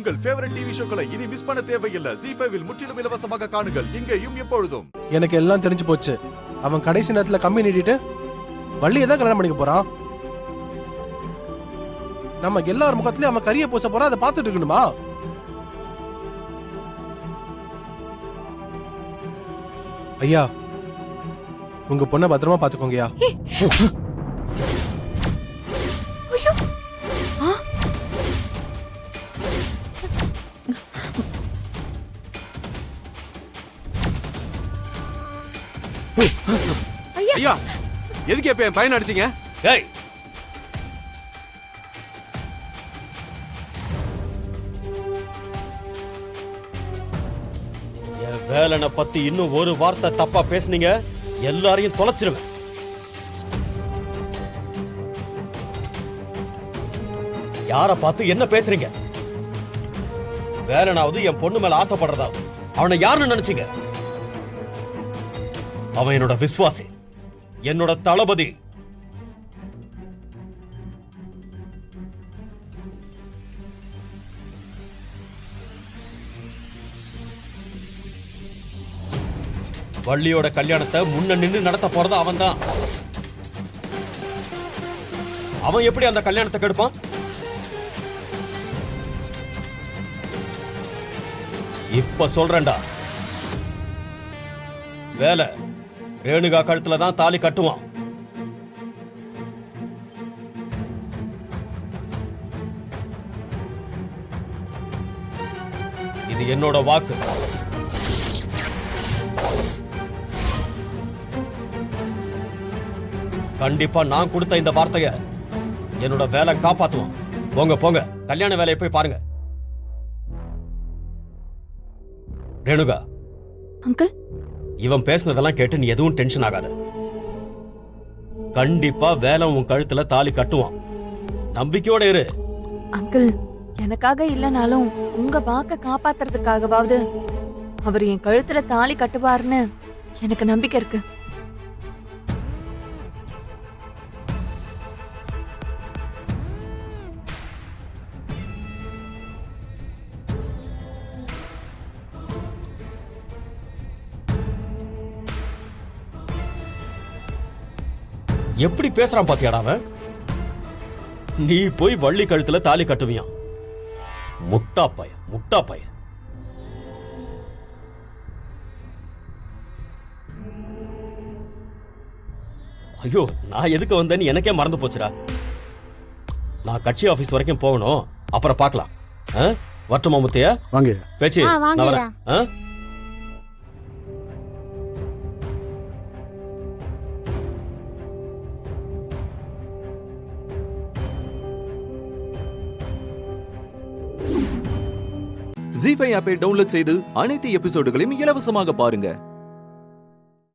உங்கள் favourite TV ஷோக்களை இனி miss பண்ண தேவையில்லை. ZEE5 இல் முற்றிலும் இலவசமாக காணுங்கள், இங்கேயும் எப்பொழுதும். எனக்கு எல்லாம் தெரிஞ்சு போச்சு. அவன் கடைசி நேரத்துல கம்மி நீட்டிட்டு வள்ளியை தான் கல்யாணம் பண்ணிக்க போறான். நம்ம எல்லார் முகத்திலயும் அவன் கரிய பூச போறான். அதை பார்த்துட்டு இருக்கணுமா? ஐயா, உங்க பொண்ணை பத்திரமா பாத்துக்கோங்கயா. ஐயா, எதுக்கு எப்ப என் பையன் அடிச்சீங்க? ஏய், என் வேலனை பத்தி இன்னும் ஒரு வார்த்தை தப்பா பேசுனீங்க, எல்லாரையும் தொலைச்சிருவேன். யார பார்த்து என்ன பேசுறீங்க? வேலனாவது என் பொண்ணு மேல ஆசைப்படுறதாவது அவனை யாருன்னு நினைச்சீங்க? அவன் என்னோட விசுவாசி, என்னோட தளபதி. வள்ளியோட கல்யாணத்தை முன்ன நின்று நடத்த போறது அவன் தான். அவன் எப்படி அந்த கல்யாணத்தை கெடுப்பான்? இப்ப சொல்றேன்டா, வேலை ரேணுகா கழுத்துல தான் தாலி கட்டுவான். இது என்னோட வாக்கு. கண்டிப்பா நான் கொடுத்த இந்த வார்த்தைய என்னோட வேலை காப்பாத்துவான். போங்க போங்க, கல்யாண வேலையை போய் பாருங்க. ரேணுகா அங்கிள், இவன் பேசினதெல்லாம் கேட்டு நீ எதுவும் டென்ஷன் ஆகாத. கண்டிப்பா வேலை உன் கழுத்துல தாலி கட்டுவான். நம்பிக்கையோட இரு. அங்கிள், எனக்காக இல்லனாலும் உங்க வாக்க காப்பாத்துறதுக்காகவாவது அவர் என் கழுத்துல தாலி கட்டுவார்னு எனக்கு நம்பிக்கை இருக்கு. எப்படி பேசுறான் பாத்தியாடா அவன்? நீ போய் வள்ளி கழுத்துல தாலி கட்டுவியான். முட்டா பையன், முட்டா பையன். ஐயோ, நான் எதுக்கு வந்தேன்னு எனக்கே மறந்து போச்சுடா. நான் கட்சி ஆபீஸ் வரைக்கும் போகணும், அப்புறம் பார்க்கலாம். வட்டமா முத்தையா? வாங்க பேச்சு. நான் வரேன். ZEE5 ஆப்பை டவுன்லோட் செய்து அனைத்து எபிசோடுகளையும் இலவசமாக பாருங்க.